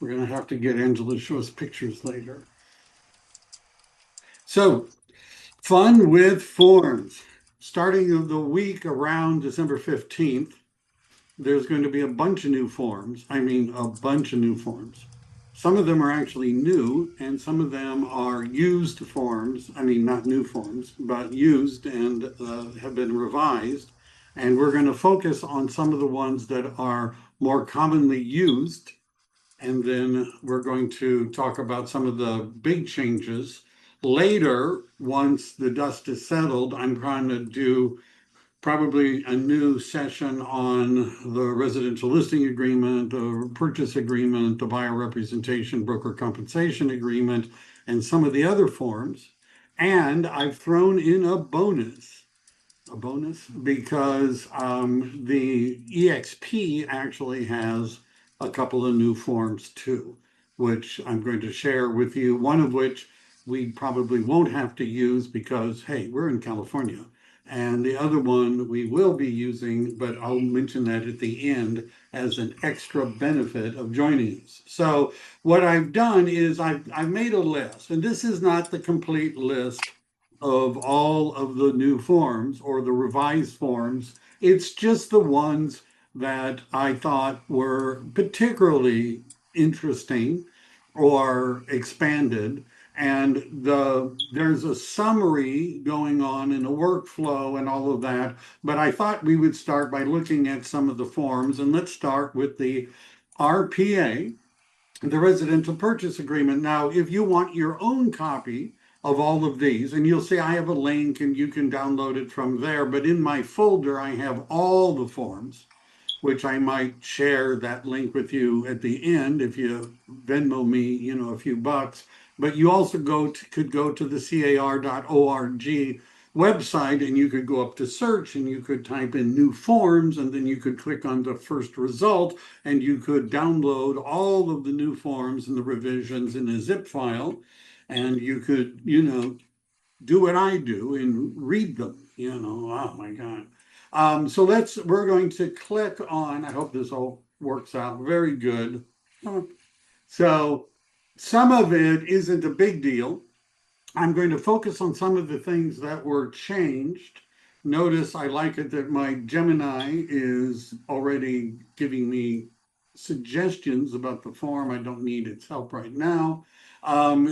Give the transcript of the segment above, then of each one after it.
We're going to have to get Angela to show us pictures later. So, fun with forms. Starting the week around December 15th, there's going to be a bunch of new forms. I mean, a bunch of new forms. Some of them are actually new, and some of them are used forms. I mean, not new forms, but used and have been revised. And we're going to focus on some of the ones that are more commonly used. And then we're going to talk about some of the big changes. Later, once the dust is settled, I'm trying to do probably a new session on the residential listing agreement, the purchase agreement, the buyer representation, broker compensation agreement, and some of the other forms. And I've thrown in a bonus because the EXP actually has a couple of new forms too, which I'm going to share with you, one of which we probably won't have to use because, hey, we're in California. And the other one we will be using, but I'll mention that at the end as an extra benefit of joining us. So what I've done is I've made a list, and this is not the complete list of all of the new forms or the revised forms. It's just the ones that I thought were particularly interesting or expanded. And there's a summary going on in a workflow and all of that. But I thought we would start by looking at some of the forms. And let's start with the RPA, the Residential Purchase Agreement. Now, if you want your own copy of all of these, and you'll see I have a link and you can download it from there, but in my folder, I have all the forms, which I might share that link with you at the end if you Venmo me, a few bucks. But you also could go to the CAR.org website and you could go up to search and you could type in new forms and then you could click on the first result and you could download all of the new forms and the revisions in a zip file and you could, do what I do and read them, oh my God. So we're going to click on, I hope this all works out very good. So some of it isn't a big deal. I'm going to focus on some of the things that were changed. Notice I like it that my Gemini is already giving me suggestions about the form. I don't need its help right now.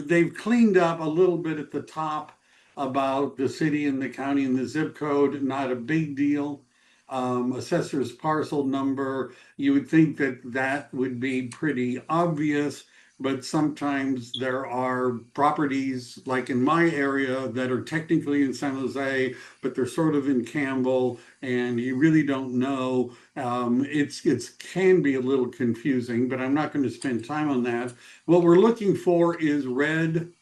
They've cleaned up a little bit at the top about the city and the county and the zip code, not a big deal. Assessor's parcel number, you would think that that would be pretty obvious, but sometimes there are properties like in my area that are technically in San Jose, but they're sort of in Campbell, and you really don't know. It can be a little confusing, but I'm not going to spend time on that. What we're looking for is red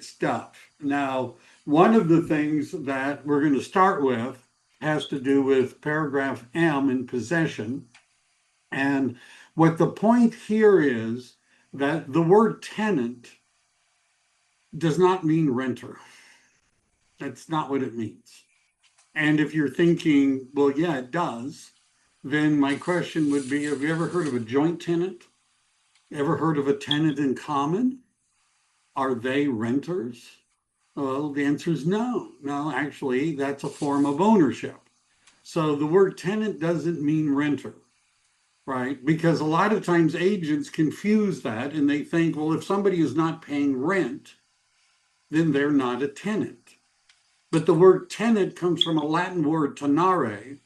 stuff. Now, one of the things that we're going to start with has to do with paragraph M in possession. And what the point here is that the word tenant does not mean renter. That's not what it means. And if you're thinking, well, yeah, it does, then my question would be, have you ever heard of a joint tenant? Ever heard of a tenant in common? Are they renters? Well, the answer is no. No, actually, that's a form of ownership. So the word tenant doesn't mean renter, right? Because a lot of times agents confuse that and they think, well, if somebody is not paying rent, then they're not a tenant. But the word tenant comes from a Latin word tenare,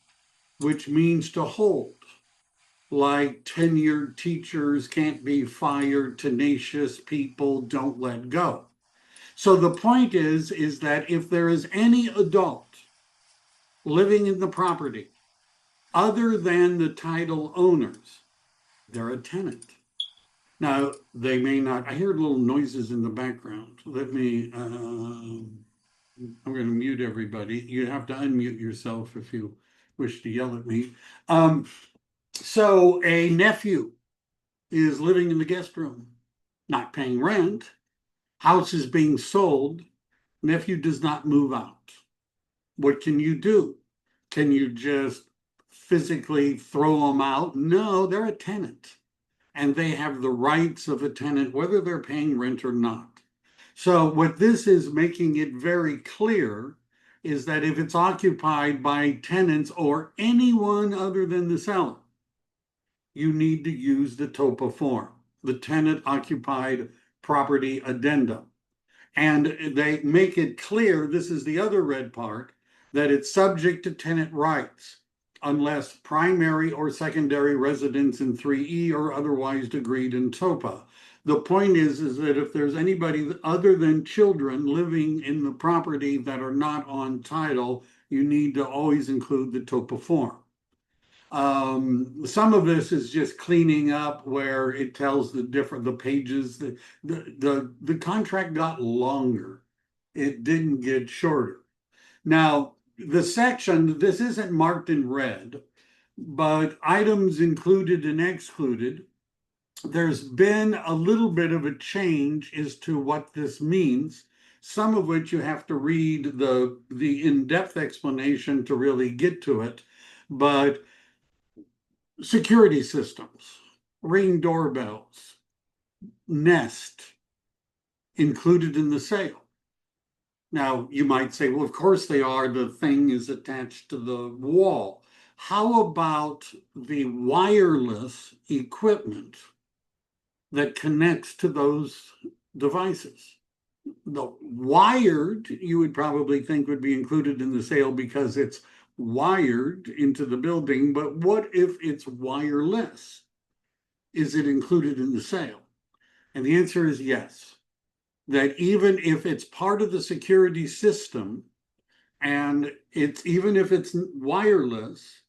which means to hold. Like tenured teachers can't be fired, tenacious people don't let go. So the point is that if there is any adult living in the property other than the title owners, they're a tenant. Now, they may not, I hear little noises in the background. I'm going to mute everybody. You have to unmute yourself if you wish to yell at me. So a nephew is living in the guest room, not paying rent. House is being sold. Nephew does not move out. What can you do? Can you just physically throw them out? No, they're a tenant. and they have the rights of a tenant, whether they're paying rent or not. So what this is making it very clear is that if it's occupied by tenants or anyone other than the seller, you need to use the TOPA form, the tenant occupied property addendum. And they make it clear, this is the other red part, that it's subject to tenant rights unless primary or secondary residence in 3E or otherwise agreed in TOPA. The point is that if there's anybody other than children living in the property that are not on title, you need to always include the TOPA form. Some of this is just cleaning up where it tells the pages. The contract got longer. It didn't get shorter. Now, the section, this isn't marked in red, but items included and excluded, there's been a little bit of a change as to what this means, some of which you have to read the in-depth explanation to really get to it. But security systems, Ring doorbells, Nest included in the sale. Now, you might say, well, of course they are. The thing is attached to the wall. How about the wireless equipment that connects to those devices? The wired, you would probably think would be included in the sale because it's wired into the building, but what if it's wireless? Is it included in the sale? And the answer is yes. That even if it's part of the security system and even if it's wireless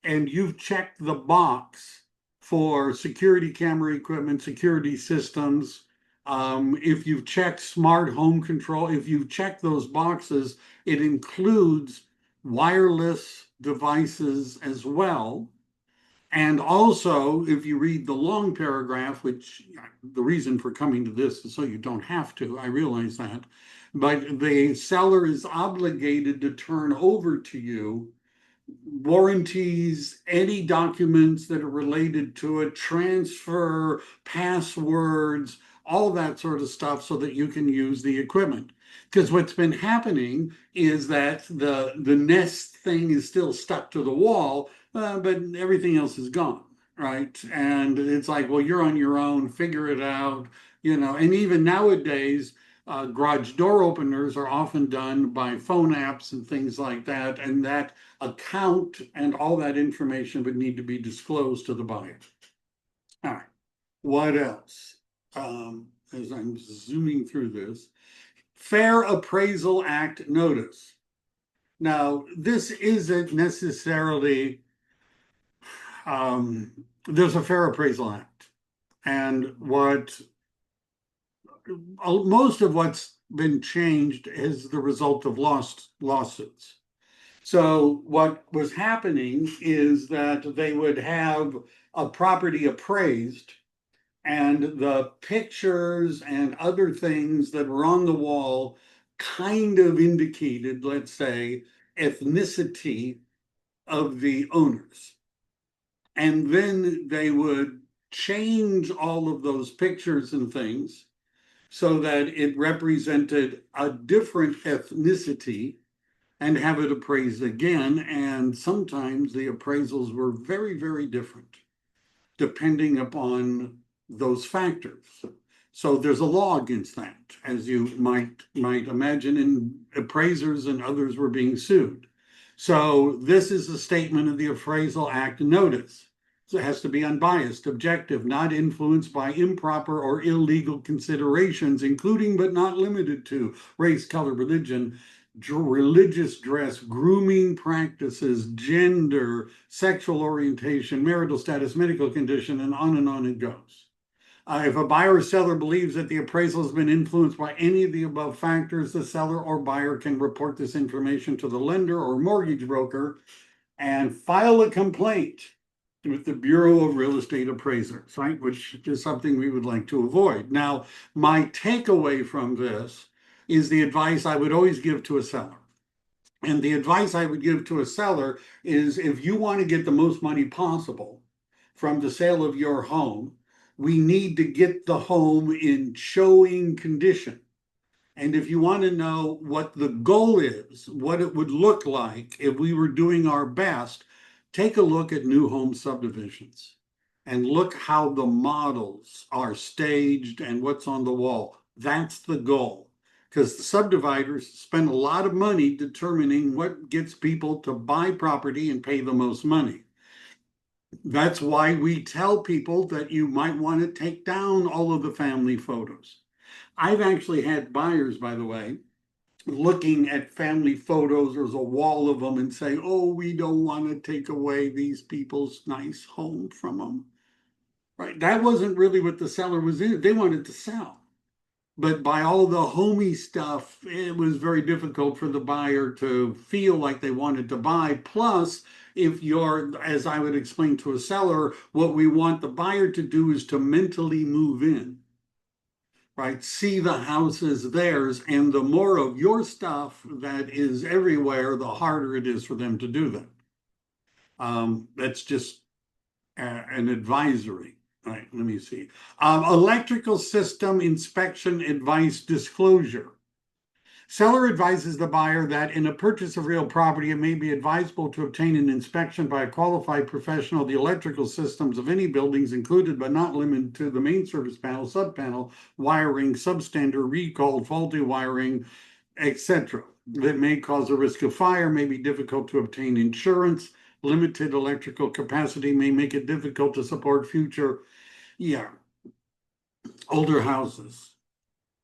and you've checked the box for security camera equipment, security systems, if you've checked smart home control, if you've checked those boxes, it includes wireless devices as well. And also, if you read the long paragraph, which the reason for coming to this is so you don't have to, I realize that, but the seller is obligated to turn over to you warranties, any documents that are related to it, transfer, passwords, all that sort of stuff so that you can use the equipment. Because what's been happening is that the Nest thing is still stuck to the wall, but everything else is gone, right? And it's like, well, you're on your own, figure it out, and even nowadays, garage door openers are often done by phone apps and things like that, and that account and all that information would need to be disclosed to the buyer. All right, what else? As I'm zooming through this, Fair Appraisal Act Notice. Now, this isn't necessarily, there's a Fair Appraisal Act, and most of what's been changed is the result of lawsuits. So what was happening is that they would have a property appraised and the pictures and other things that were on the wall kind of indicated, let's say, ethnicity of the owners. And then they would change all of those pictures and things so that it represented a different ethnicity and have it appraised again. And sometimes the appraisals were very, very different depending upon those factors. So there's a law against that, as you might imagine, and appraisers and others were being sued. So this is a statement of the Appraisal Act Notice. So it has to be unbiased, objective, not influenced by improper or illegal considerations, including but not limited to race, color, religion, religious dress, grooming practices, gender, sexual orientation, marital status, medical condition, and on it goes. If a buyer or seller believes that the appraisal has been influenced by any of the above factors, the seller or buyer can report this information to the lender or mortgage broker and file a complaint with the Bureau of Real Estate Appraisers, right? Which is something we would like to avoid. Now, my takeaway from this is the advice I would always give to a seller. And the advice I would give to a seller is if you want to get the most money possible from the sale of your home, we need to get the home in showing condition. And if you want to know what the goal is, what it would look like if we were doing our best, take a look at new home subdivisions and look how the models are staged and what's on the wall. That's the goal. Because the subdividers spend a lot of money determining what gets people to buy property and pay the most money. That's why we tell people that you might want to take down all of the family photos. I've actually had buyers, by the way, looking at family photos, there's a wall of them, and say, oh, we don't want to take away these people's nice home from them. Right? That wasn't really what the seller was in. They wanted to sell. But by all the homey stuff, it was very difficult for the buyer to feel like they wanted to buy. Plus, if you're, as I would explain to a seller, what we want the buyer to do is to mentally move in, right? See the house as theirs. And the more of your stuff that is everywhere, the harder it is for them to do that. That's just an advisory. All right, let me see. Electrical system inspection advice disclosure. Seller advises the buyer that in a purchase of real property, it may be advisable to obtain an inspection by a qualified professional of the electrical systems of any buildings included but not limited to the main service panel, sub-panel, wiring, substandard, recalled, faulty wiring, etc. That may cause a risk of fire, may be difficult to obtain insurance, limited electrical capacity may make it difficult to support future, older houses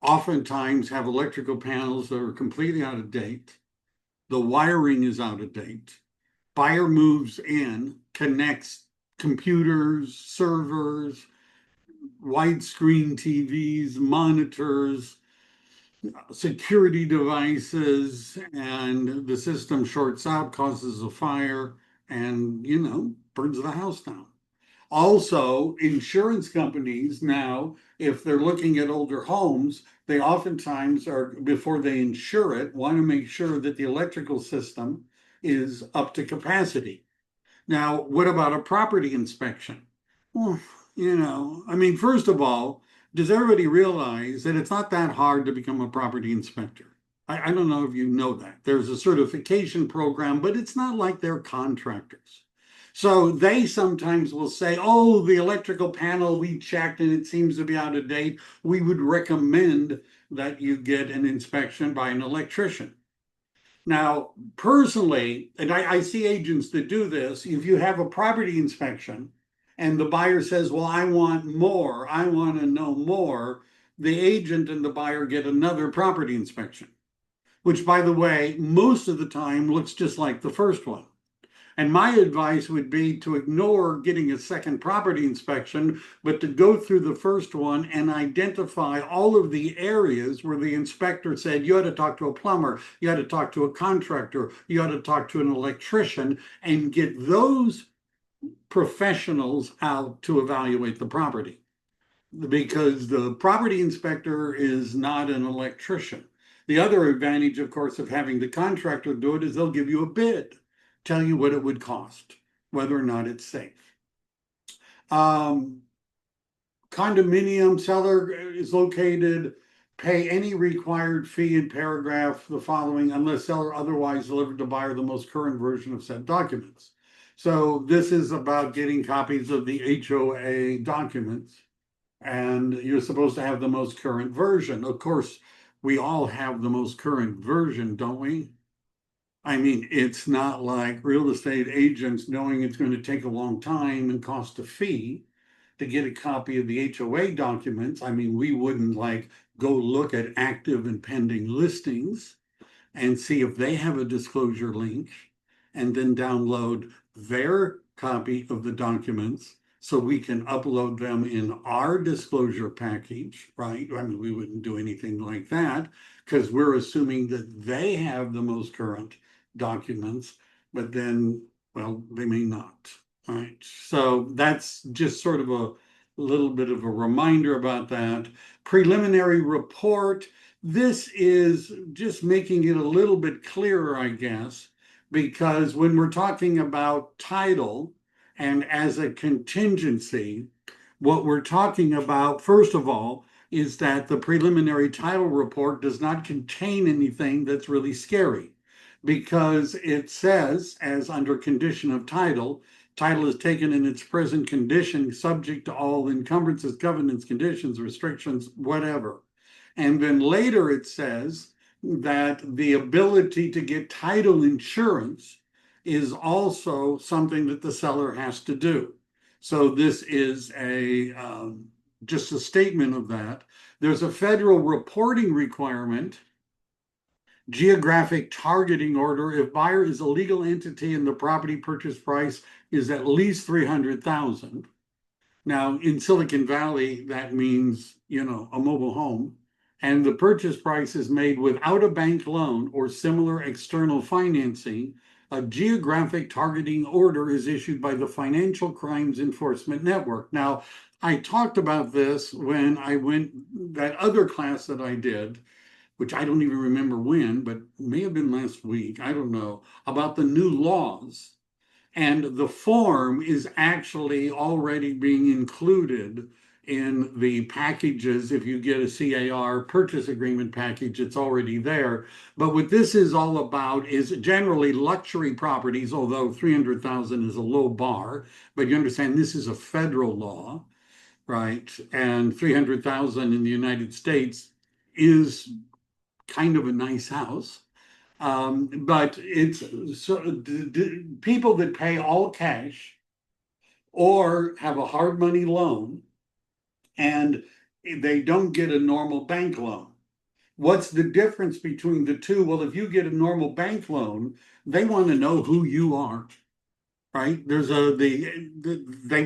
oftentimes have electrical panels that are completely out of date. The wiring is out of date. Buyer moves in, connects computers, servers, widescreen TVs, monitors, security devices, and the system shorts out, causes a fire, and, burns the house down. Also, insurance companies now, if they're looking at older homes, they oftentimes are, before they insure it, want to make sure that the electrical system is up to capacity. Now, what about a property inspection? Well, first of all, does everybody realize that it's not that hard to become a property inspector? I don't know if you know that. There's a certification program, but it's not like they're contractors. So they sometimes will say, oh, the electrical panel we checked and it seems to be out of date. We would recommend that you get an inspection by an electrician. Now, personally, and I see agents that do this, if you have a property inspection and the buyer says, well, I want more, I want to know more, the agent and the buyer get another property inspection, which, by the way, most of the time looks just like the first one. And my advice would be to ignore getting a second property inspection, but to go through the first one and identify all of the areas where the inspector said you ought to talk to a plumber, you ought to talk to a contractor, you ought to talk to an electrician, and get those professionals out to evaluate the property. Because the property inspector is not an electrician. The other advantage, of course, of having the contractor do it is they'll give you a bid, tell you what it would cost, whether or not it's safe. Condominium seller is located, pay any required fee in paragraph the following unless seller otherwise delivered to buyer the most current version of said documents. So this is about getting copies of the HOA documents, and you're supposed to have the most current version. Of course, we all have the most current version, don't we? I mean, it's not like real estate agents knowing it's going to take a long time and cost a fee to get a copy of the HOA documents. I mean, we wouldn't like go look at active and pending listings and see if they have a disclosure link and then download their copy of the documents so we can upload them in our disclosure package, right? I mean, we wouldn't do anything like that because we're assuming that they have the most current documents, but then, well, they may not, right? So that's just sort of a little bit of a reminder about that. Preliminary report. This is just making it a little bit clearer, I guess, because when we're talking about title and as a contingency, What we're talking about, first of all, is that the preliminary title report does not contain anything that's really scary because it says, as under condition of title, title is taken in its present condition, subject to all encumbrances, covenants, conditions, restrictions, whatever. And then later it says that the ability to get title insurance is also something that the seller has to do. So this is a just a statement of that. There's a federal reporting requirement, geographic targeting order. If buyer is a legal entity and the property purchase price is at least 300,000. Now, in Silicon Valley, that means, a mobile home. And the purchase price is made without a bank loan or similar external financing. A geographic targeting order is issued by the Financial Crimes Enforcement Network. Now, I talked about this when I went that other class that I did, which I don't even remember when, but may have been last week. I don't know, about the new laws. And the form is actually already being included in the packages. If you get a C.A.R. purchase agreement package, it's already there. But what this is all about is generally luxury properties, although 300,000 is a low bar. But you understand this is a federal law, right? And 300,000 in the United States is kind of a nice house. But it's people that pay all cash or have a hard money loan and they don't get a normal bank loan. What's the difference between the two? Well, if you get a normal bank loan, they want to know who you are, right? They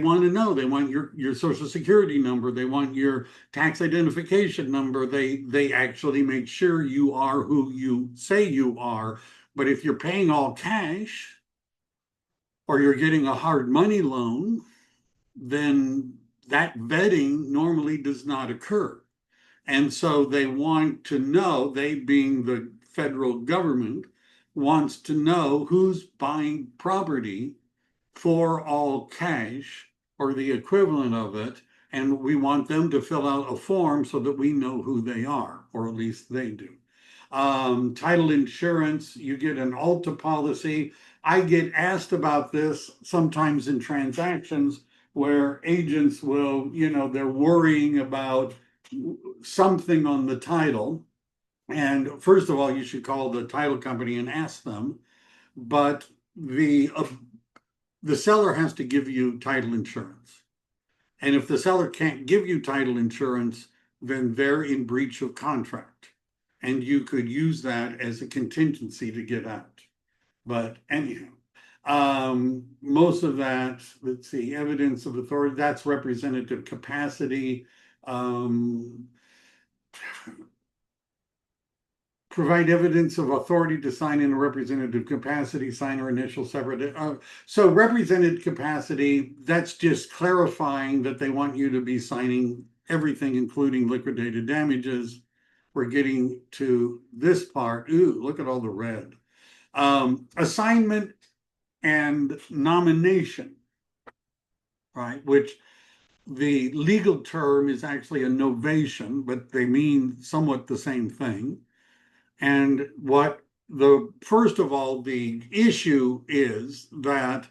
want to know. They want your social security number. They want your tax identification number. They actually make sure you are who you say you are. But if you're paying all cash or you're getting a hard money loan, then that vetting normally does not occur. And so they want to know, they being the federal government, wants to know who's buying property for all cash or the equivalent of it. And we want them to fill out a form so that we know who they are, or at least they do. Title insurance, you get an Alta policy. I get asked about this sometimes in transactions where agents will, they're worrying about something on the title. And first of all, you should call the title company and ask them. But the seller has to give you title insurance. And if the seller can't give you title insurance, then they're in breach of contract. And you could use that as a contingency to get out. But anyhow, most of that, let's see, evidence of authority, that's representative capacity. Provide evidence of authority to sign in a representative capacity, sign or initial separate. So represented capacity, that's just clarifying that they want you to be signing everything, including liquidated damages. We're getting to this part. Ooh, look at all the red. Assignment and nomination, right? Which the legal term is actually a novation, but they mean somewhat the same thing. And first of all, the issue is that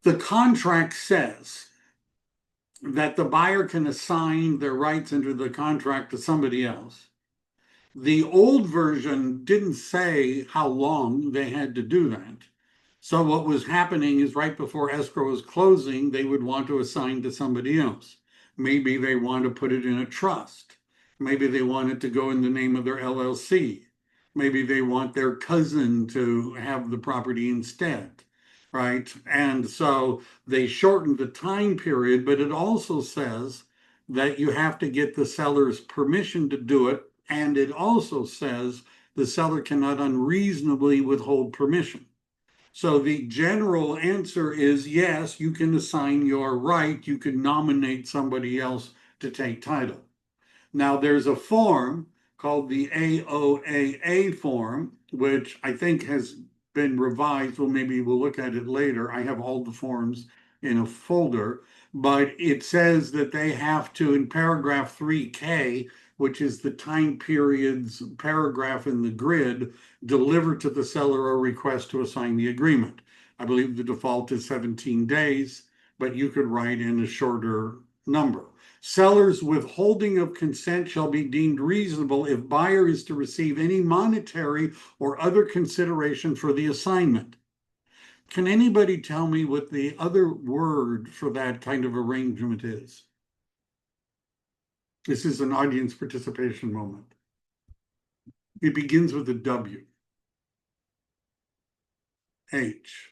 the contract says that the buyer can assign their rights under the contract to somebody else. The old version didn't say how long they had to do that. So what was happening is right before escrow was closing, they would want to assign to somebody else. Maybe they want to put it in a trust. Maybe they want it to go in the name of their LLC. Maybe they want their cousin to have the property instead, right? And so they shortened the time period, but it also says that you have to get the seller's permission to do it. And it also says the seller cannot unreasonably withhold permission. So the general answer is yes, you can assign your right, you can nominate somebody else to take title. Now there's a form called the AOAA form, which I think has been revised. Well, maybe we'll look at it later. I have all the forms in a folder, but it says that they have to, in paragraph 3K, which is the time periods paragraph in the grid, deliver to the seller a request to assign the agreement. I believe the default is 17 days, but you could write in a shorter number. Seller's withholding of consent shall be deemed reasonable if buyer is to receive any monetary or other consideration for the assignment. Can anybody tell me what the other word for that kind of arrangement is? This is an audience participation moment. It begins with a W. H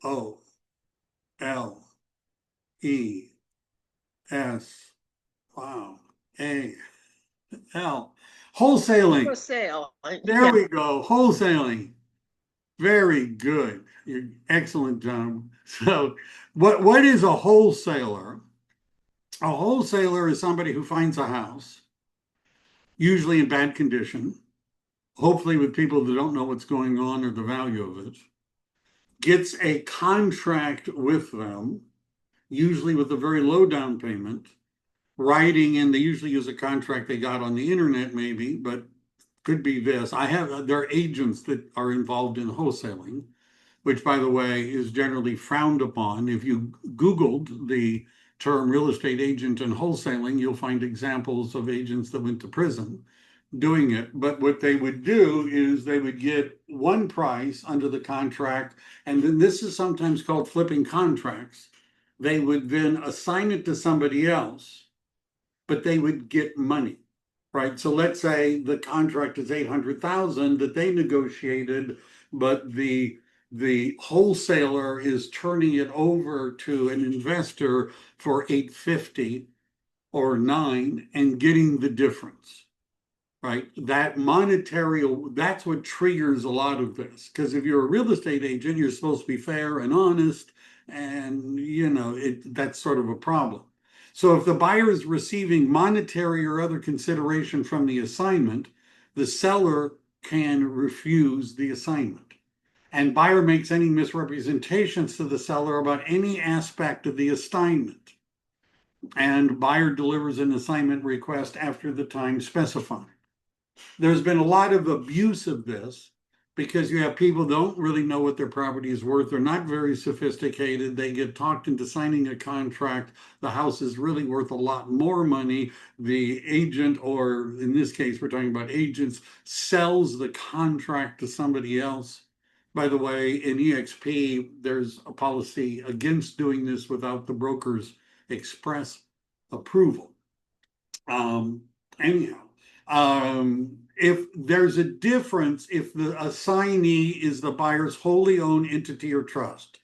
O L E S. Wow. A L. Wholesaling. For sale. There we go. Wholesaling. Very good. Excellent job. So, what is a wholesaler? A wholesaler is somebody who finds a house, usually in bad condition, hopefully with people that don't know what's going on or the value of it, gets a contract with them, usually with a very low down payment, writing in, they usually use a contract they got on the internet maybe, but could be this. There are agents that are involved in wholesaling, which by the way is generally frowned upon. If you Googled the term real estate agent and wholesaling, you'll find examples of agents that went to prison doing it. But what they would do is they would get one price under the contract, and then this is sometimes called flipping contracts. They would then assign it to somebody else, but they would get money, right? So let's say the contract is 800,000 that they negotiated, but the wholesaler is turning it over to an investor for 850 or 9 and getting the difference, right? That monetary, that's what triggers a lot of this. Because if you're a real estate agent, you're supposed to be fair and honest, and that's sort of a problem. So if the buyer is receiving monetary or other consideration from the assignment, the seller can refuse the assignment. And buyer makes any misrepresentations to the seller about any aspect of the assignment. And buyer delivers an assignment request after the time specified. There's been a lot of abuse of this because you have people don't really know what their property is worth. They're not very sophisticated. They get talked into signing a contract. The house is really worth a lot more money. The agent, or in this case, we're talking about agents, sells the contract to somebody else. By the way, in EXP, there's a policy against doing this without the broker's express approval. Anyhow, if there's a difference, if the assignee is the buyer's wholly owned entity or trust,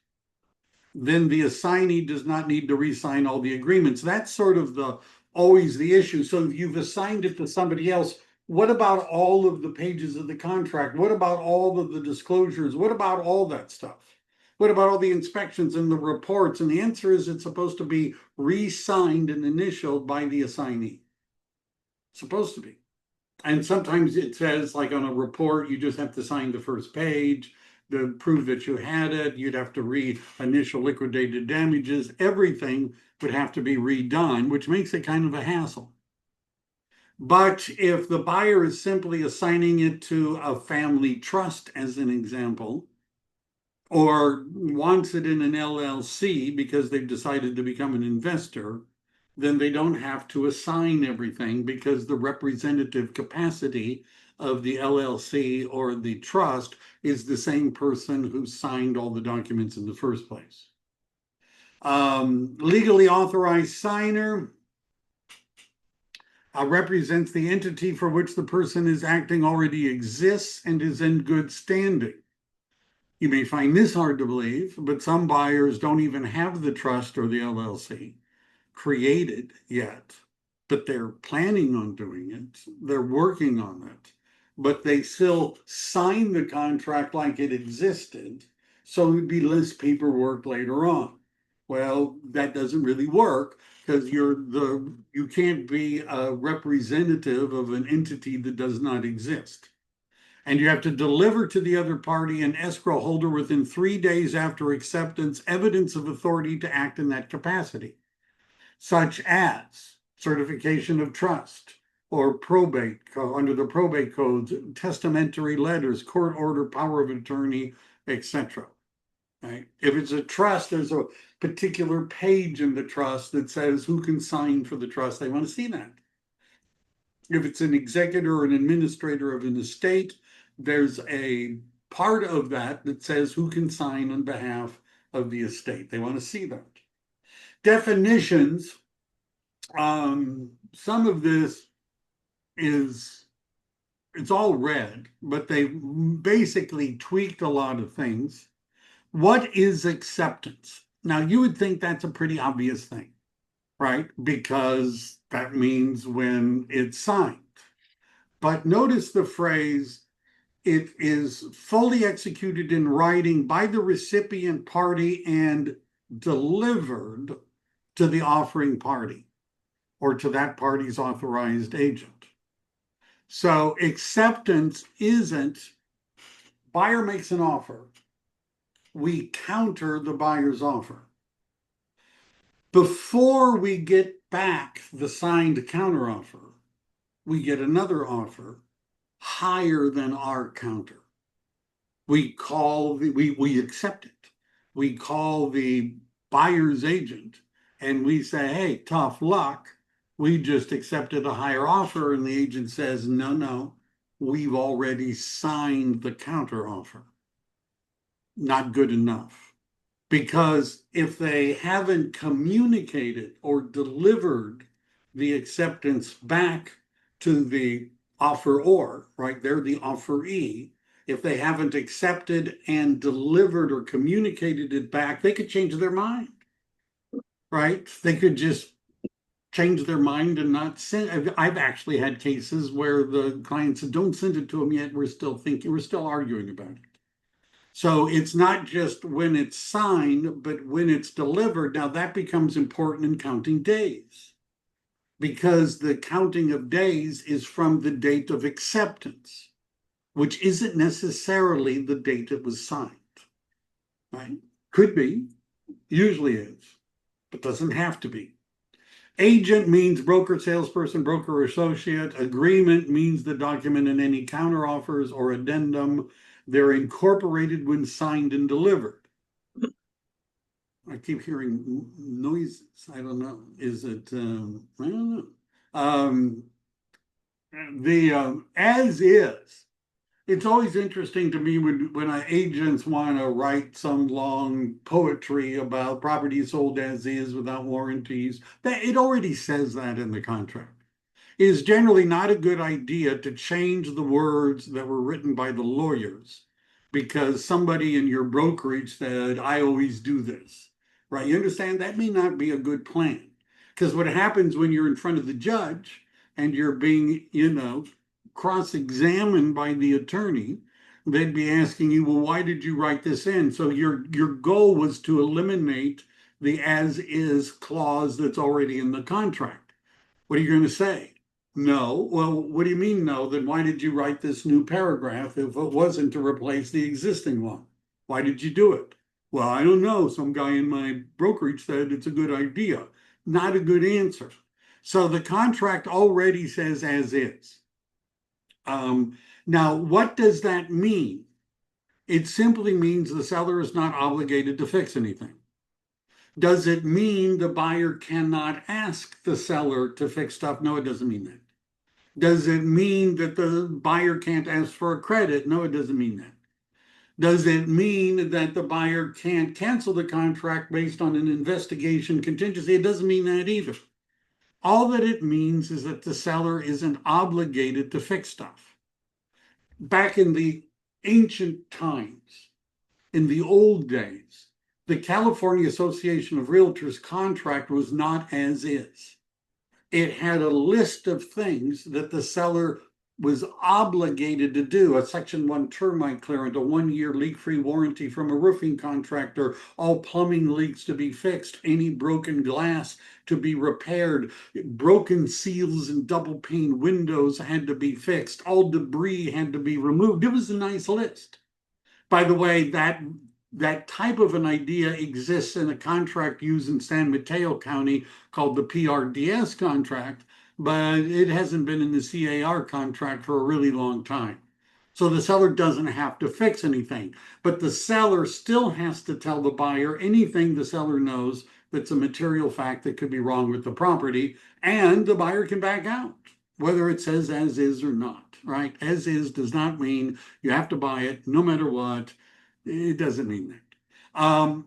then the assignee does not need to re-sign all the agreements. That's sort of always the issue. So if you've assigned it to somebody else, what about all of the pages of the contract? What about all of the disclosures? What about all that stuff? What about all the inspections and the reports? And the answer is it's supposed to be re-signed and initialed by the assignee. Supposed to be. And sometimes it says, like on a report, you just have to sign the first page to prove that you had it. You'd have to read initial liquidated damages. Everything would have to be redone, which makes it kind of a hassle. But if the buyer is simply assigning it to a family trust, as an example, or wants it in an LLC because they've decided to become an investor, then they don't have to assign everything because the representative capacity of the LLC or the trust is the same person who signed all the documents in the first place. Legally authorized signer represents the entity for which the person is acting already exists and is in good standing. You may find this hard to believe, but some buyers don't even have the trust or the LLC created yet, but they're planning on doing it. They're working on it, but they still sign the contract like it existed, so it would be less paperwork later on. Well, that doesn't really work because you can't be a representative of an entity that does not exist. And you have to deliver to the other party and escrow holder within 3 days after acceptance evidence of authority to act in that capacity, such as certification of trust or probate under the probate codes, testamentary letters, court order, power of attorney, etc. Right? If it's a trust, there's a particular page in the trust that says who can sign for the trust. They want to see that. If it's an executor or an administrator of an estate, there's a part of that that says who can sign on behalf of the estate. They want to see that. Definitions, some of this it's all red, but they basically tweaked a lot of things. What is acceptance? Now, you would think that's a pretty obvious thing, right? Because that means when it's signed. But notice the phrase, it is fully executed in writing by the recipient party and delivered to the offering party or to that party's authorized agent. So acceptance isn't, buyer makes an offer, we counter the buyer's offer. Before we get back the signed counteroffer, we get another offer higher than our counter. We accept it. We call the buyer's agent and we say, hey, tough luck. We just accepted a higher offer. And the agent says, no, we've already signed the counteroffer. Not good enough. Because if they haven't communicated or delivered the acceptance back to the offeror, right? They're the offeree. If they haven't accepted and delivered or communicated it back, they could change their mind, right? They could just change their mind and not send. I've actually had cases where the client said, don't send it to them yet. We're still arguing about it. So it's not just when it's signed, but when it's delivered. Now that becomes important in counting days, because the counting of days is from the date of acceptance, which isn't necessarily the date it was signed, right? Could be, usually is, but doesn't have to be. Agent means broker, salesperson, broker, or associate. Agreement means the document and any counteroffers or addendum. They're incorporated when signed and delivered. I keep hearing noises. I don't know. Is it? I don't know. As is. It's always interesting to me when agents want to write some long poetry about property sold as is without warranties. That it already says that in the contract. It is generally not a good idea to change the words that were written by the lawyers because somebody in your brokerage said, I always do this, right? You understand? That may not be a good plan, because what happens when you're in front of the judge and you're being, cross-examined by the attorney, they'd be asking you, well, why did you write this in? So your goal was to eliminate the as-is clause that's already in the contract. What are you going to say? No. Well, what do you mean no? Then why did you write this new paragraph if it wasn't to replace the existing one? Why did you do it? Well, I don't know. Some guy in my brokerage said it's a good idea. Not a good answer. So the contract already says as is. Now, what does that mean? It simply means the seller is not obligated to fix anything. Does it mean the buyer cannot ask the seller to fix stuff? No, it doesn't mean that. Does it mean that the buyer can't ask for a credit? No, it doesn't mean that. Does it mean that the buyer can't cancel the contract based on an investigation contingency? It doesn't mean that either. All that it means is that the seller isn't obligated to fix stuff. Back in the ancient times, in the old days, the California Association of Realtors contract was not as is. It had a list of things that the seller was obligated to do: a Section 1 termite clearance, a 1-year leak-free warranty from a roofing contractor, all plumbing leaks to be fixed, any broken glass to be repaired, broken seals and double pane windows had to be fixed, all debris had to be removed. It was a nice list. By the way, that type of an idea exists in a contract used in San Mateo County called the PRDS contract, but it hasn't been in the C.A.R. contract for a really long time. So the seller doesn't have to fix anything, but the seller still has to tell the buyer anything the seller knows that's a material fact that could be wrong with the property, and the buyer can back out, whether it says as is or not, right? As is does not mean you have to buy it no matter what. It doesn't mean that.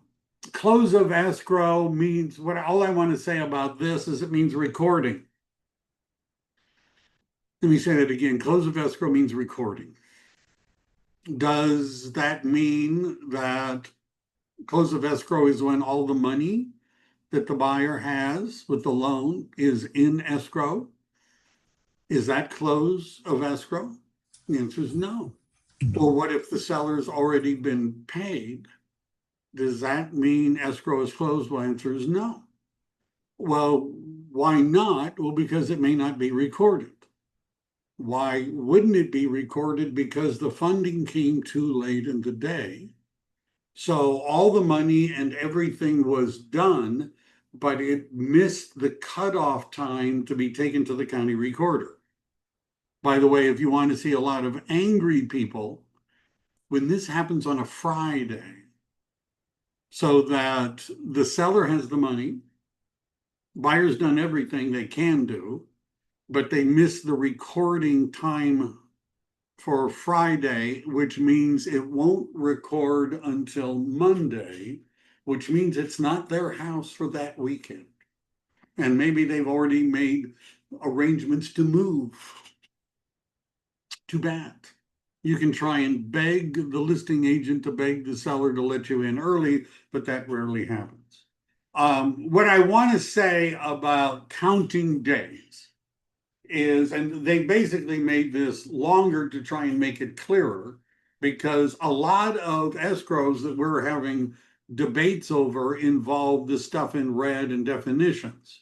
Close of escrow means, what all I want to say about this is it means recording. Let me say that again. Close of escrow means recording. Does that mean that close of escrow is when all the money that the buyer has with the loan is in escrow? Is that close of escrow? The answer is no. Or what if the seller's already been paid? Does that mean escrow is closed? Well, the answer is no. Well, why not? Well, because it may not be recorded. Why wouldn't it be recorded? Because the funding came too late in the day. So all the money and everything was done, but it missed the cutoff time to be taken to the county recorder. By the way, if you want to see a lot of angry people, when this happens on a Friday, so that the seller has the money, buyer's done everything they can do, but they miss the recording time for Friday, which means it won't record until Monday, which means it's not their house for that weekend. And maybe they've already made arrangements to move. Too bad. You can try and beg the listing agent to beg the seller to let you in early, but that rarely happens. What I want to say about counting days is, and they basically made this longer to try and make it clearer, because a lot of escrows that we're having debates over involve the stuff in red and definitions.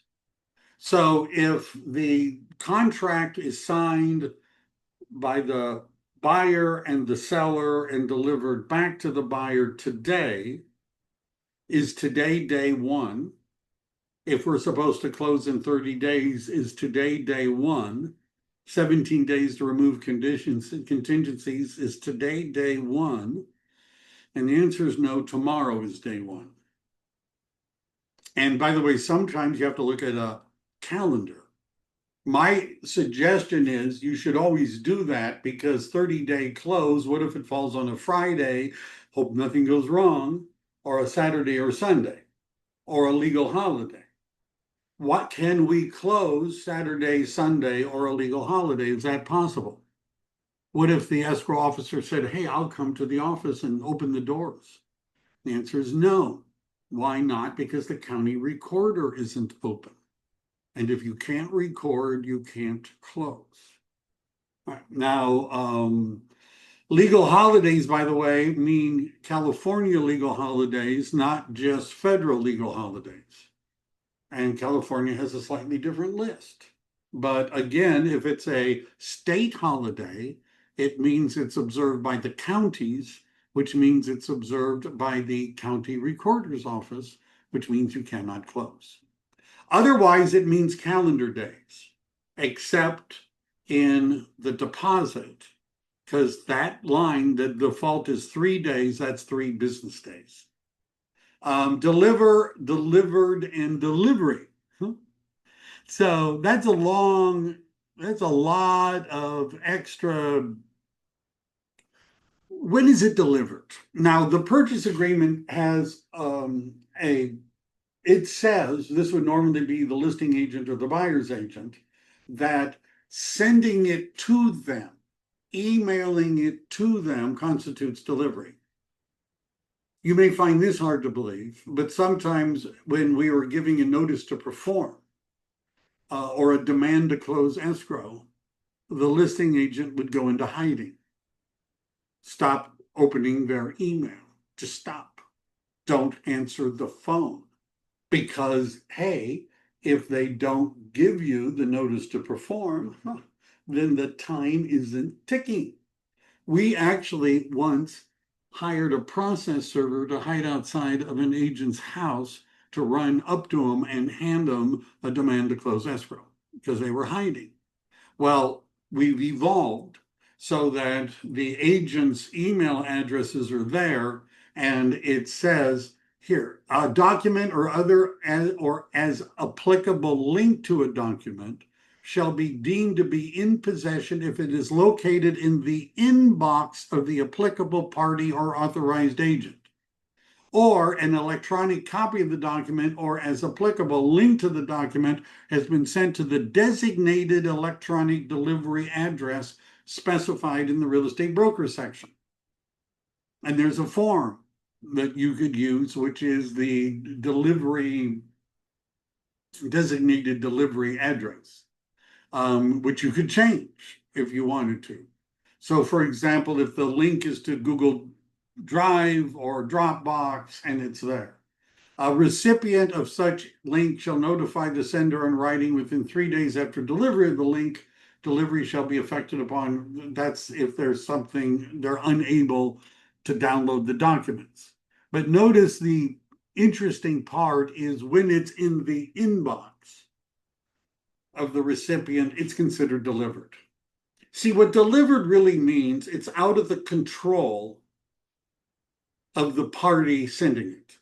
So if the contract is signed by the buyer and the seller and delivered back to the buyer today, is today day one? If we're supposed to close in 30 days, is today day one? 17 days to remove conditions and contingencies, is today day one? And the answer is no, tomorrow is day one. And by the way, sometimes you have to look at a calendar. My suggestion is you should always do that, because 30-day close, what if it falls on a Friday, hope nothing goes wrong, or a Saturday or Sunday, or a legal holiday? What can we close Saturday, Sunday, or a legal holiday? Is that possible? What if the escrow officer said, hey, I'll come to the office and open the doors? The answer is no. Why not? Because the county recorder isn't open. And if you can't record, you can't close. Right. Now, legal holidays, by the way, mean California legal holidays, not just federal legal holidays. And California has a slightly different list. But again, if it's a state holiday, it means it's observed by the counties, which means it's observed by the county recorder's office, which means you cannot close. Otherwise, it means calendar days, except in the deposit, because that line, the default is 3 days, that's 3 business days. Delivered, and delivery. So that's a lot of extra. When is it delivered? Now, the purchase agreement has it says, this would normally be the listing agent or the buyer's agent, that sending it to them, emailing it to them constitutes delivery. You may find this hard to believe, but sometimes when we were giving a notice to perform or a demand to close escrow, the listing agent would go into hiding, stop opening their email, just stop. Don't answer the phone because, hey, if they don't give you the notice to perform, then the time isn't ticking. We actually once hired a process server to hide outside of an agent's house to run up to them and hand them a demand to close escrow because they were hiding. Well, we've evolved so that the agent's email addresses are there and it says here, a document or other as applicable link to a document shall be deemed to be in possession if it is located in the inbox of the applicable party or authorized agent, or an electronic copy of the document, or as applicable, link to the document has been sent to the designated electronic delivery address specified in the real estate broker section. And there's a form that you could use, which is the designated delivery address, which you could change if you wanted to. So, for example, if the link is to Google Drive or Dropbox and it's there, a recipient of such link shall notify the sender in writing within 3 days after delivery of the link. Delivery shall be effected upon, that's if there's something, they're unable to download the documents. But notice the interesting part is when it's in the inbox of the recipient, it's considered delivered. See, what delivered really means, it's out of the control of the party sending it.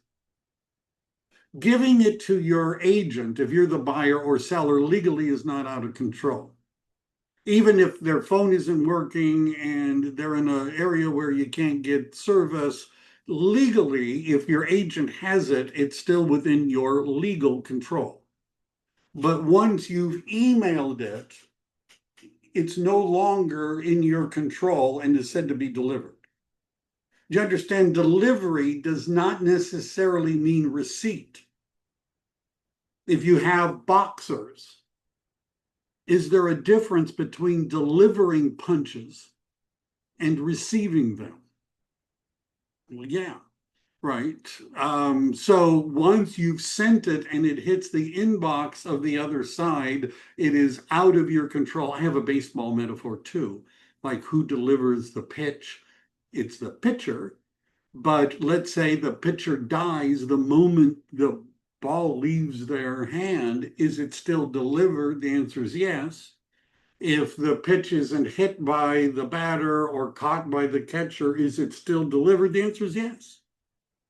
Giving it to your agent, if you're the buyer or seller, legally is not out of control. Even if their phone isn't working and they're in an area where you can't get service, legally, if your agent has it, it's still within your legal control. But once you've emailed it, it's no longer in your control and is said to be delivered. You understand, delivery does not necessarily mean receipt. If you have boxers, is there a difference between delivering punches and receiving them? Well, yeah, right. So once you've sent it and it hits the inbox of the other side, it is out of your control. I have a baseball metaphor too, like who delivers the pitch? It's the pitcher. But let's say the pitcher dies the moment the ball leaves their hand. Is it still delivered? The answer is yes. If the pitch isn't hit by the batter or caught by the catcher, is it still delivered? The answer is yes.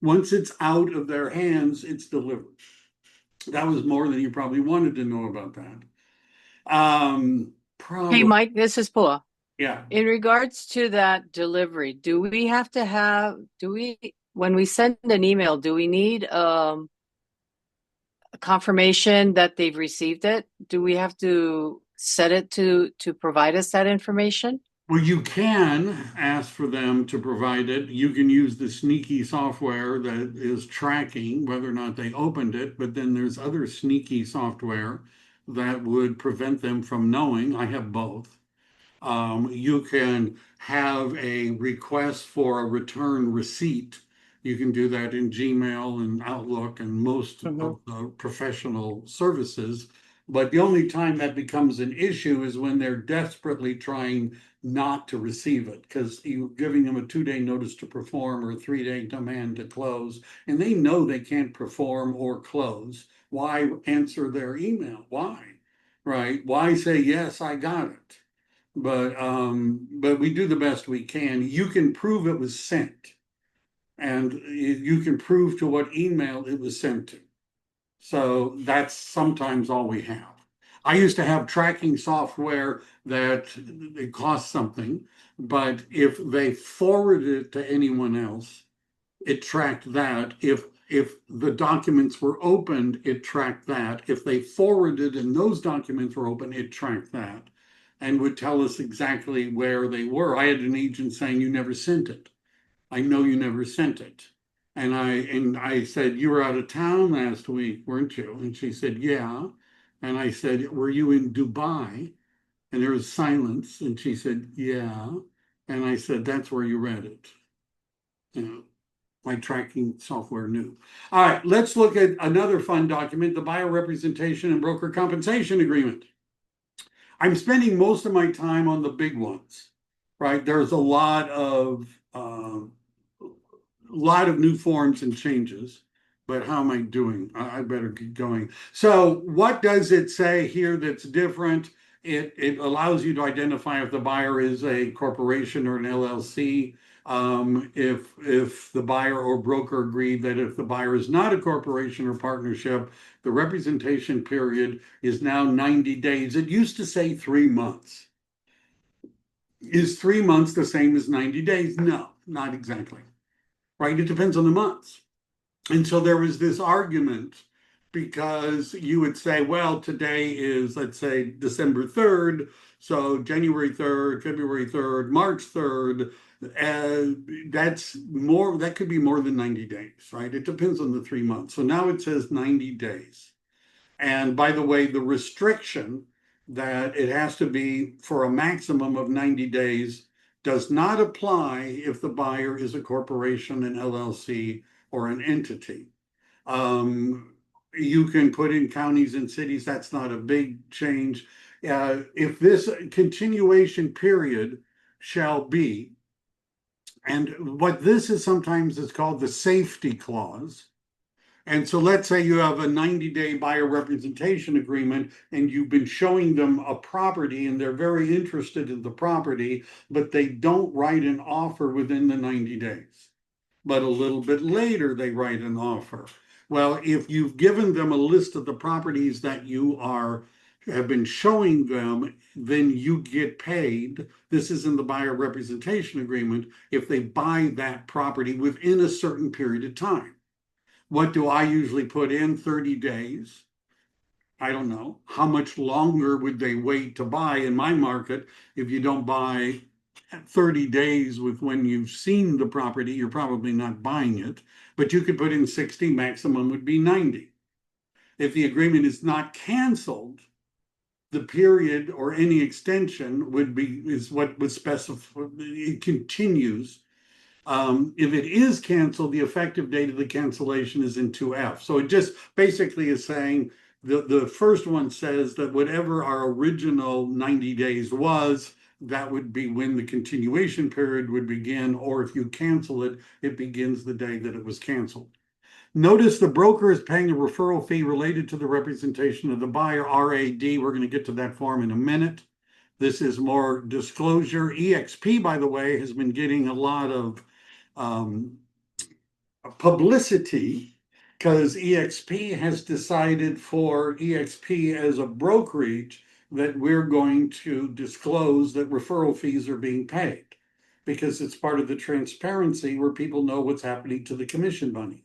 Once it's out of their hands, it's delivered. That was more than you probably wanted to know about that. Hey, Probably, Mike, this is Paula. yeah. In regards to that delivery, when we send an email, do we need a confirmation that they've received it? Do we have to set it to provide us that information? Well, you can ask for them to provide it. You can use the sneaky software that is tracking whether or not they opened it, but then there's other sneaky software that would prevent them from knowing. I have both. You can have a request for a return receipt. You can do that in Gmail and Outlook and most of the professional services. But the only time that becomes an issue is when they're desperately trying not to receive it because you're giving them a 2-day notice to perform or a 3-day demand to close, and they know they can't perform or close. Why answer their email? Why? Right? Why say, yes, I got it? But we do the best we can. You can prove it was sent, and you can prove to what email it was sent to. So that's sometimes all we have. I used to have tracking software that it cost something, but if they forwarded it to anyone else, it tracked that. If the documents were opened, it tracked that. If they forwarded and those documents were open, it tracked that and would tell us exactly where they were. I had an agent saying, you never sent it. I know you never sent it. And I said, you were out of town last week, weren't you? And she said, yeah. And I said, were you in Dubai? And there was silence, and she said, yeah. And I said, that's where you read it. You know, my tracking software knew. All right, let's look at another fun document, the Buyer Representation and Broker Compensation Agreement. I'm spending most of my time on the big ones, right? There's a lot of new forms and changes, but how am I doing? I better keep going. So what does it say here that's different? It allows you to identify if the buyer is a corporation or an LLC. If the buyer or broker agreed that if the buyer is not a corporation or partnership, the representation period is now 90 days. It used to say 3 months. Is 3 months the same as 90 days? No, not exactly, right? It depends on the months. And so there was this argument because you would say, well, today is, let's say, December 3rd. So January 3rd, February 3rd, March 3rd, that could be more than 90 days, right? It depends on the 3 months. So now it says 90 days. And by the way, the restriction that it has to be for a maximum of 90 days does not apply if the buyer is a corporation, an LLC, or an entity. You can put in counties and cities, that's not a big change. If this continuation period shall be, and what this is sometimes is called the safety clause. And so let's say you have a 90-day buyer representation agreement and you've been showing them a property and they're very interested in the property, but they don't write an offer within the 90 days. But a little bit later, they write an offer. Well, if you've given them a list of the properties that have been showing them, then you get paid. This is in the buyer representation agreement if they buy that property within a certain period of time. What do I usually put in? 30 days. I don't know. How much longer would they wait to buy in my market? If you don't buy 30 days with when you've seen the property, you're probably not buying it. But you could put in 60, maximum would be 90. If the agreement is not canceled, the period or any extension is what was specified. It continues. If it is canceled, the effective date of the cancellation is in 2F. So it just basically is saying the first one says that whatever our original 90 days was, that would be when the continuation period would begin, or if you cancel it, it begins the day that it was canceled. Notice the broker is paying a referral fee related to the representation of the buyer, RAD. We're going to get to that form in a minute. This is more disclosure. EXP, by the way, has been getting a lot of publicity because EXP has decided for EXP as a brokerage that we're going to disclose that referral fees are being paid because it's part of the transparency where people know what's happening to the commission money.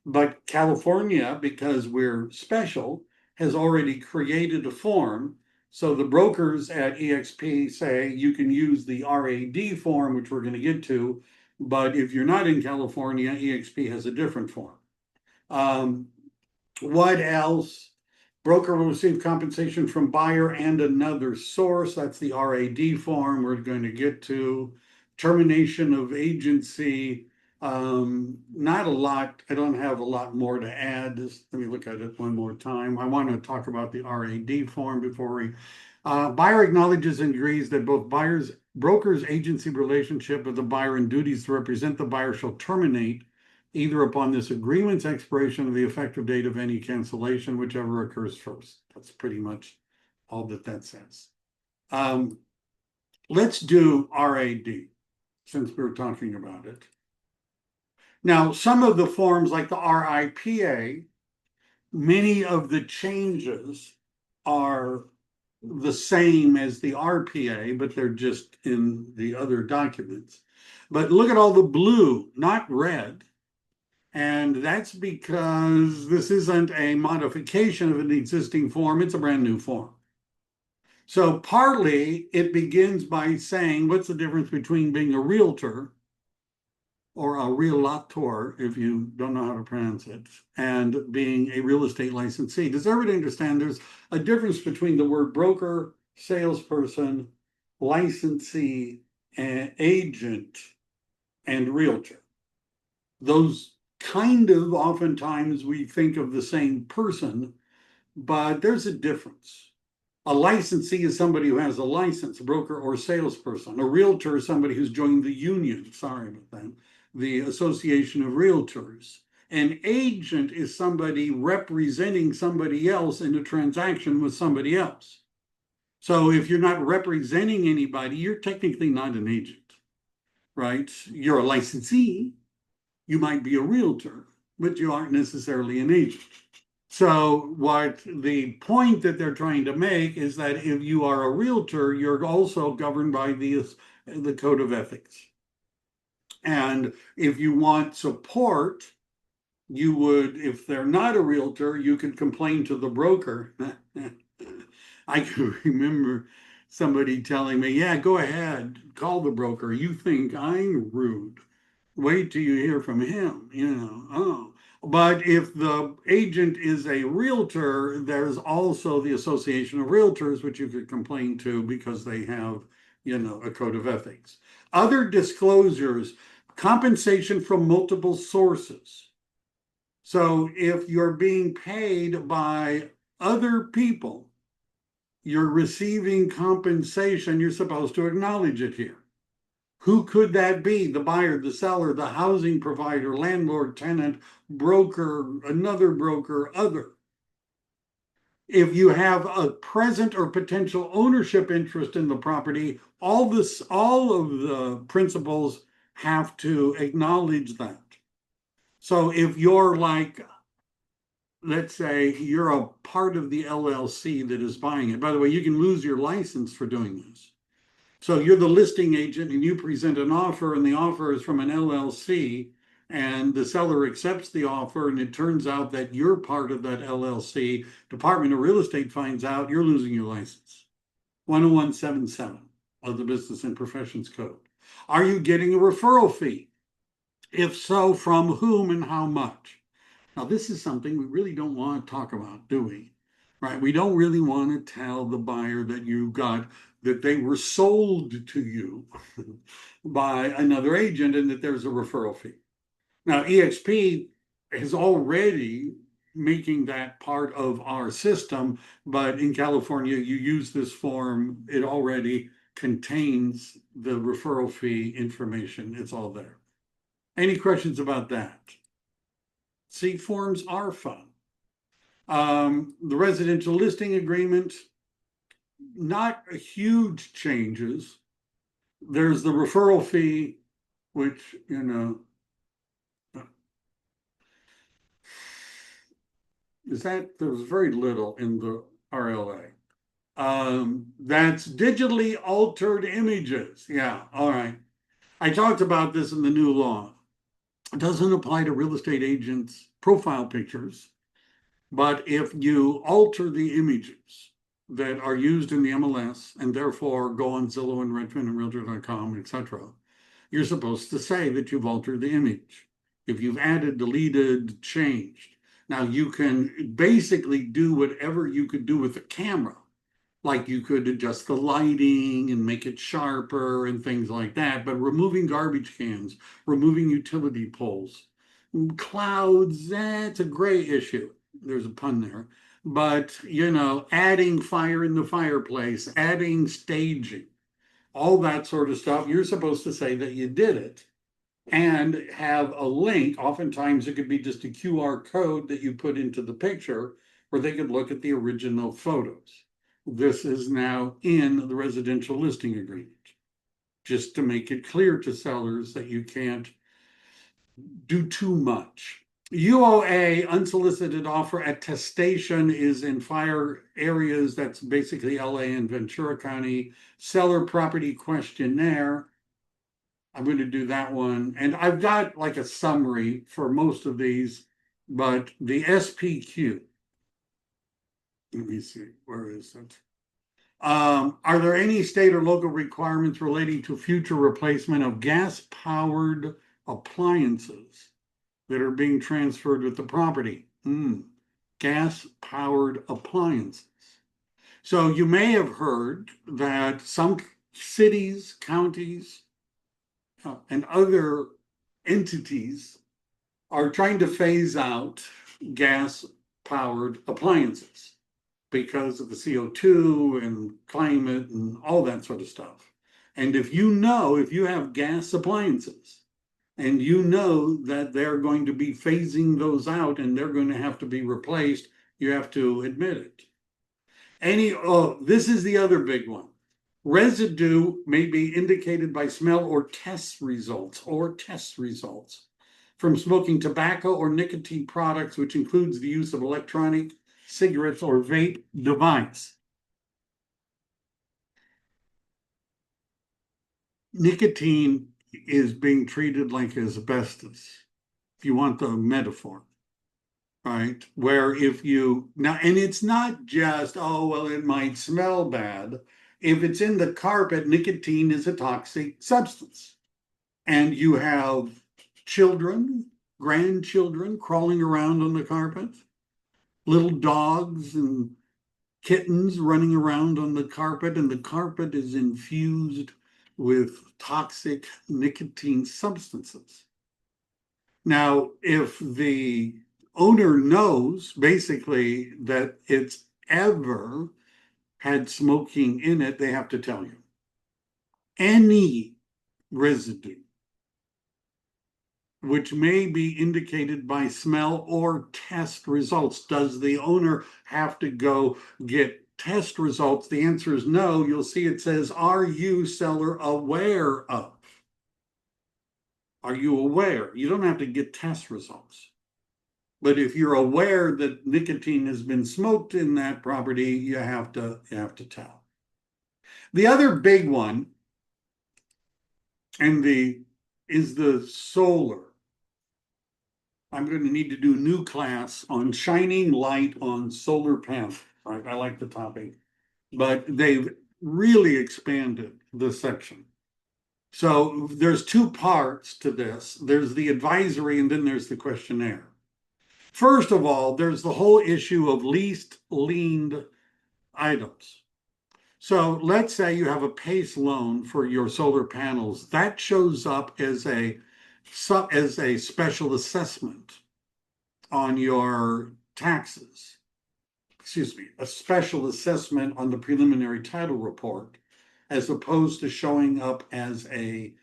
But California, because we're special, has already created a form. So the brokers at EXP say you can use the RAD form, which we're going to get to, but if you're not in California, EXP has a different form. What else? Broker will receive compensation from buyer and another source. That's the RAD form we're going to get to. Termination of agency. Not a lot. I don't have a lot more to add. Just let me look at it one more time. I want to talk about the RAD form before we. Buyer acknowledges and agrees that both broker's agency relationship with the buyer and duties to represent the buyer shall terminate either upon this agreement's expiration or the effective date of any cancellation, whichever occurs first. That's pretty much all that says. Let's do RAD since we're talking about it. Now, some of the forms like the RIPA, many of the changes are the same as the RPA, but they're just in the other documents. But look at all the blue, not red. And that's because this isn't a modification of an existing form, it's a brand new form. So partly it begins by saying, what's the difference between being a realtor or a realtor, if you don't know how to pronounce it, and being a real estate licensee? Does everybody understand there's a difference between the word broker salesperson, licensee, and agent, and realtor. Those kind of oftentimes we think of the same person, but there's a difference. A licensee is somebody who has a license, a broker or salesperson. A realtor is somebody who's joined the union, sorry about that, the Association of Realtors. An agent is somebody representing somebody else in a transaction with somebody else. So if you're not representing anybody, you're technically not an agent, right? You're a licensee, you might be a realtor, but you aren't necessarily an agent. So what the point that they're trying to make is that if you are a realtor, you're also governed by the code of ethics. And if you want support, you would, if they're not a realtor, you could complain to the broker. I can remember somebody telling me, yeah, go ahead, call the broker. You think I'm rude. Wait till you hear from him, oh. But if the agent is a realtor, there's also the Association of Realtors, which you could complain to because they have, a code of ethics. Other disclosures, compensation from multiple sources. So if you're being paid by other people, you're receiving compensation, you're supposed to acknowledge it here. Who could that be? The buyer, the seller, the housing provider, landlord, tenant, broker, another broker, other. If you have a present or potential ownership interest in the property, all of the principals have to acknowledge that. So if you're like, let's say you're a part of the LLC that is buying it. By the way, you can lose your license for doing this. So you're the listing agent and you present an offer, and the offer is from an LLC, and the seller accepts the offer, and it turns out that you're part of that LLC. Department of Real Estate finds out, you're losing your license. 10177 of the Business and Professions Code. Are you getting a referral fee? If so, from whom and how much? Now, this is something we really don't want to talk about, do we? Right? We don't really want to tell the buyer that they were sold to you by another agent and that there's a referral fee. Now, EXP is already making that part of our system, but in California, you use this form, it already contains the referral fee information. It's all there. Any questions about that? See, forms are fun. The residential listing agreement, not huge changes. There's the referral fee, which, there's very little in the RLA. That's digitally altered images. Yeah, all right. I talked about this in the new law. It doesn't apply to real estate agents' profile pictures. But if you alter the images that are used in the MLS and therefore go on Zillow and Redfin and Realtor.com, etc., you're supposed to say that you've altered the image. If you've added, deleted, changed. Now you can basically do whatever you could do with the camera. Like you could adjust the lighting and make it sharper and things like that. But removing garbage cans, removing utility poles, clouds, that's a gray issue. There's a pun there. But, adding fire in the fireplace, adding staging, all that sort of stuff, you're supposed to say that you did it and have a link. Oftentimes it could be just a QR code that you put into the picture where they could look at the original photos. This is now in the residential listing agreement, just to make it clear to sellers that you can't do too much. UOA, unsolicited offer attestation, is in fire areas. That's basically LA and Ventura County. Seller property questionnaire. I'm going to do that one. And I've got like a summary for most of these, but the SPQ. Let me see, where is it? Are there any state or local requirements relating to future replacement of gas-powered appliances that are being transferred with the property? Gas-powered appliances. So you may have heard that some cities, counties, and other entities are trying to phase out gas powered appliances because of the CO2 and climate and all that sort of stuff. And if you have gas appliances and you know that they're going to be phasing those out and they're going to have to be replaced, you have to admit it. This is the other big one. Residue may be indicated by smell or test results from smoking tobacco or nicotine products, which includes the use of electronic cigarettes or vape device. Nicotine is being treated like asbestos, if you want the metaphor, right? Where if you now, and it's not just, oh, well, it might smell bad. If it's in the carpet, nicotine is a toxic substance. And you have children, grandchildren crawling around on the carpet, little dogs and kittens running around on the carpet, and the carpet is infused with toxic nicotine substances. Now, if the owner knows basically that it's ever had smoking in it, they have to tell you. Any residue which may be indicated by smell or test results. Does the owner have to go get test results? The answer is no. You'll see it says, are you, seller, aware of? Are you aware? You don't have to get test results. But if you're aware that nicotine has been smoked in that property, you have to tell. The other big one is the solar. I'm going to need to do a new class on shining light on solar panels. Right? I like the topic, but they've really expanded this section. So there's two parts to this. There's the advisory and then there's the questionnaire. First of all, there's the whole issue of least liened items. So let's say you have a PACE loan for your solar panels. That shows up as a special assessment on your taxes. Excuse me, a special assessment on the preliminary title report, as opposed to showing up as a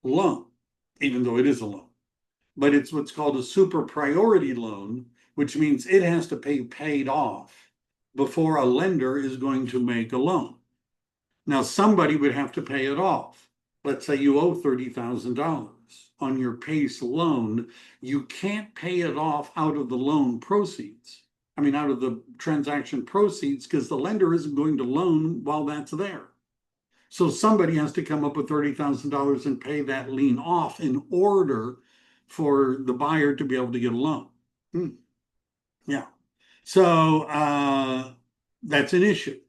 loan, even though it is a loan. But it's what's called a super priority loan, which means it has to be paid off before a lender is going to make a loan. Now, somebody would have to pay it off. Let's say you owe $30,000 on your PACE loan. You can't pay it off out of the loan proceeds. I mean, out of the transaction proceeds, because the lender isn't going to loan while that's there. So somebody has to come up with $30,000 and pay that lien off in order for the buyer to be able to get a loan. Yeah. So that's an issue.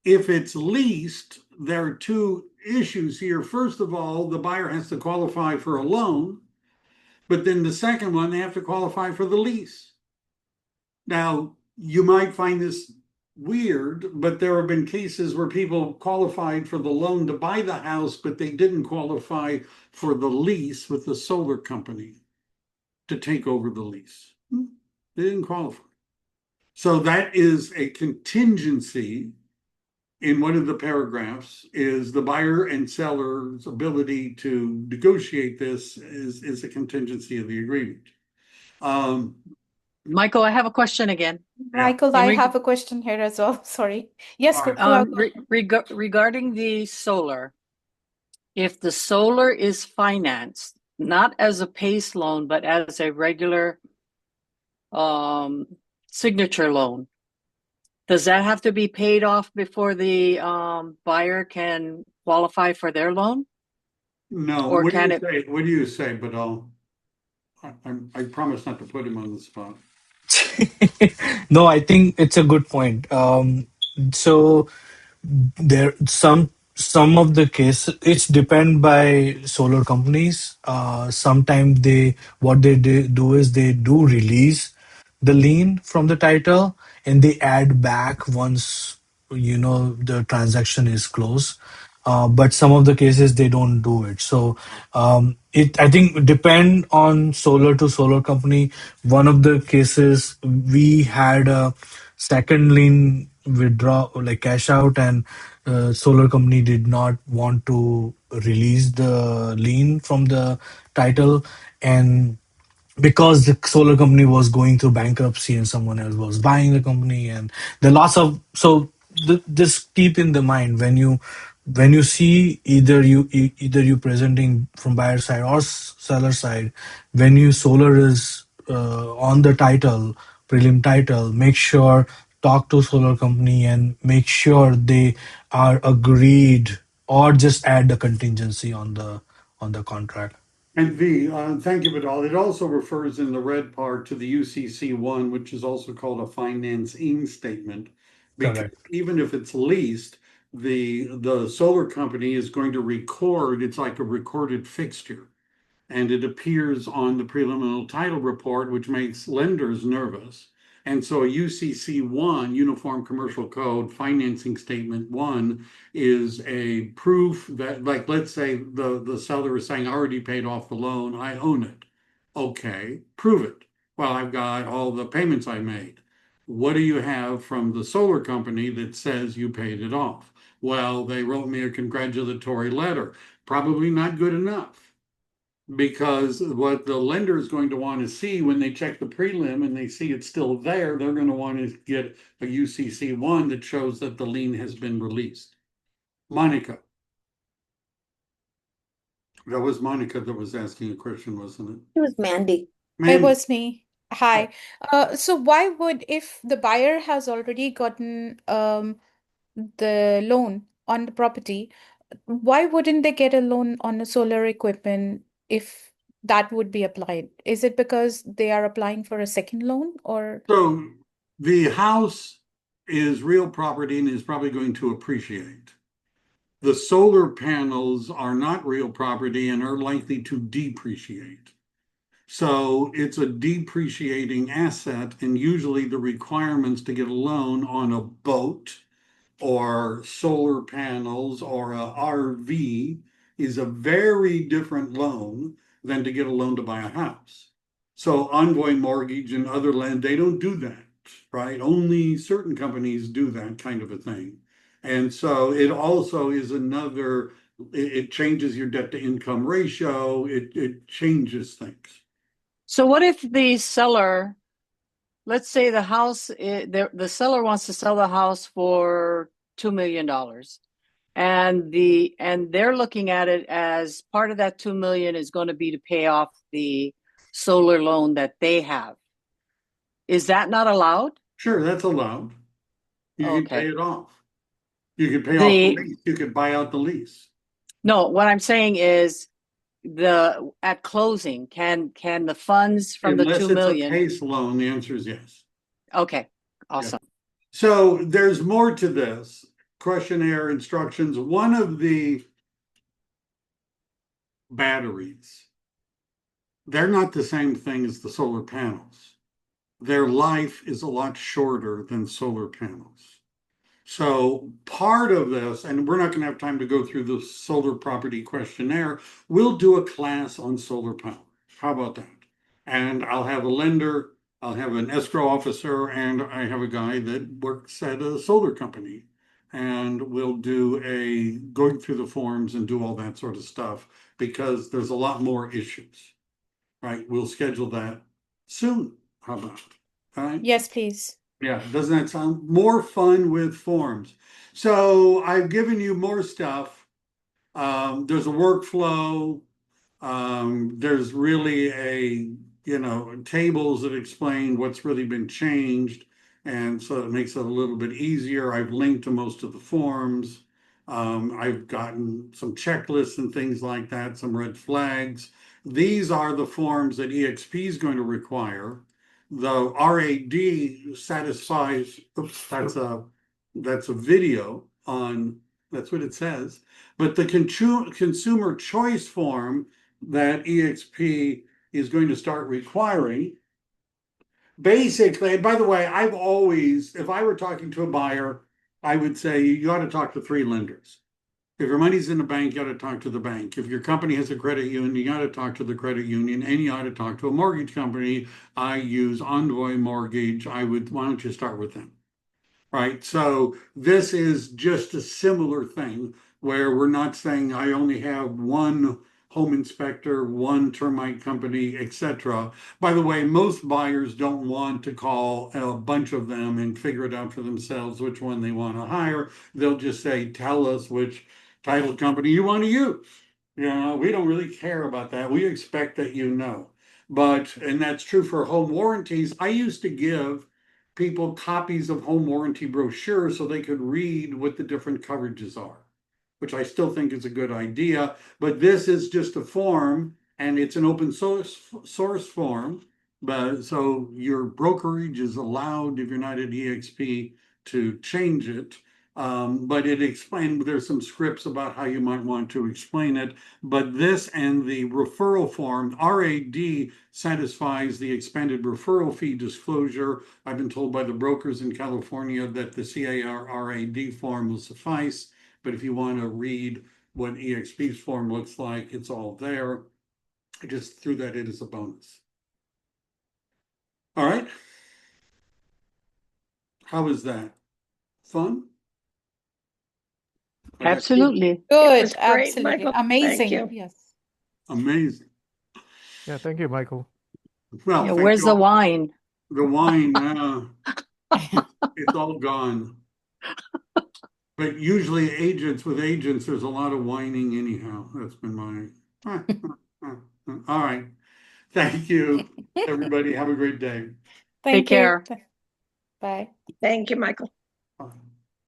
If it's leased, there are two issues here. First of all, the buyer has to qualify for a loan, but then the second one, they have to qualify for the lease. Now, you might find this weird, but there have been cases where people qualified for the loan to buy the house, but they didn't qualify for the lease with the solar company to take over the lease. They didn't qualify. So that is a contingency. In one of the paragraphs is the buyer and seller's ability to negotiate this is a contingency of the agreement. Michael, I have a question again. Michael, I have a question here as well. Sorry. Yes, regarding the solar, if the solar is financed, not as a PACE loan, but as a regular signature loan, does that have to be paid off before the buyer can qualify for their loan? No. Or what do you say? But I promise not to put him on the spot. No, I think it's a good point. So there some of the cases it's depend by solar companies. Sometimes do is they do release the lien from the title and they add back once the transaction is closed. But some of the cases they don't do it. So it I think depend on solar to solar company. One of the cases we had a second lien withdraw, like cash out, and solar company did not want to release the lien from the title, and because the solar company was going through bankruptcy and someone else was buying the company, and the loss of, so just keep in the mind when you see either you presenting from buyer side or seller side, when you solar is on the title, prelim title, make sure talk to solar company and make sure they are agreed, or just add the contingency on the contract. And V, thank you, Vidal. It also refers in the red part to the UCC1, which is also called a financing statement. Because Correct. even if it's leased, the solar company is going to record, it's like a recorded fixture. And it appears on the preliminary title report, which makes lenders nervous. And so a UCC1, Uniform Commercial Code Financing Statement 1, is a proof that, like, let's say the seller is saying, I already paid off the loan, I own it. Okay, prove it. Well, I've got all the payments I made. What do you have from the solar company that says you paid it off? Well, they wrote me a congratulatory letter. Probably not good enough, because what the lender is going to want to see when they check the prelim and they see it's still there, they're going to want to get a UCC1 that shows that the lien has been released. Monica. That was Monica that was asking a question, wasn't it? It was Mandy. It Man, was me. Hi. So why would, if the buyer has already gotten the loan on the property, why wouldn't they get a loan on the solar equipment if that would be applied? Is it because they are applying for a second loan, or? so the house is real property and is probably going to appreciate. The solar panels are not real property and are likely to depreciate. So it's a depreciating asset, and usually the requirements to get a loan on a boat or solar panels or a RV is a very different loan than to get a loan to buy a house. So ongoing mortgage and other land, they don't do that, right? Only certain companies do that kind of a thing. And so it also is another, it changes your debt to income ratio, it changes things. So what if the seller, let's say the house, the seller wants to sell the house for $2 million, and they're looking at it as part of that 2 million is going to be to pay off the solar loan that they have. Is that not allowed? Sure, that's allowed. You can pay Okay. it off. You could pay off the lease. You could buy out the lease. No, what I'm saying is at closing, can the funds from the Unless 2 it's a million? PACE loan, the answer is yes. Okay, awesome. So there's more to this questionnaire instructions. One of the batteries, they're not the same thing as the solar panels. Their life is a lot shorter than solar panels. So part of this, and we're not going to have time to go through the solar property questionnaire, we'll do a class on solar power. How about that? And I'll have a lender, I'll have an escrow officer, and I have a guy that works at a solar company. And we'll do going through the forms and do all that sort of stuff, because there's a lot more issues, right? We'll schedule that soon. How about it? All right. Yes, please. Yeah, doesn't that sound more fun with forms? So I've given you more stuff. There's a workflow. There's really tables that explain what's really been changed. And so it makes it a little bit easier. I've linked to most of the forms. I've gotten some checklists and things like that, some red flags. These are the forms that EXP is going to require. The RAD satisfies, oops, that's a video on, that's what it says. But the consumer choice form that EXP is going to start requiring, basically, and by the way, I've always, if I were talking to a buyer, I would say you ought to talk to 3 lenders. If your money's in the bank, you ought to talk to the bank. If your company has a credit union, you ought to talk to the credit union, and you ought to talk to a mortgage company. I use Envoy Mortgage. Why don't you start with them? Right. So this is just a similar thing where we're not saying I only have one home inspector, one termite company, etc. By the way, most buyers don't want to call a bunch of them and figure it out for themselves which one they want to hire. They'll just say, tell us which title company you want to use. You know, we don't really care about that. We expect that you know. But, and that's true for home warranties. I used to give people copies of home warranty brochures so they could read what the different coverages are, which I still think is a good idea. But this is just a form, and it's an open source form. But so your brokerage is allowed, if you're not at EXP, to change it. But it explained, there's some scripts about how you might want to explain it. But this and the referral form, RAD satisfies the expanded referral fee disclosure. I've been told by the brokers in California that the C.A.R. RAD form will suffice. But if you want to read what EXP's form looks like, it's all there. I just threw that in as a bonus. All right. How is that? Fun? Absolutely. It Good, was great, absolutely. Michael. Thank Amazing. you. Yes. Amazing. Yeah, thank you, Michael. Well, Yeah, thank where's you the all. wine? The wine, it's all gone. But usually with agents, there's a lot of whining anyhow. That's been my. All right. Thank you, everybody. Have a great day. Thank care. you. Bye. Thank you, Michael. Bye.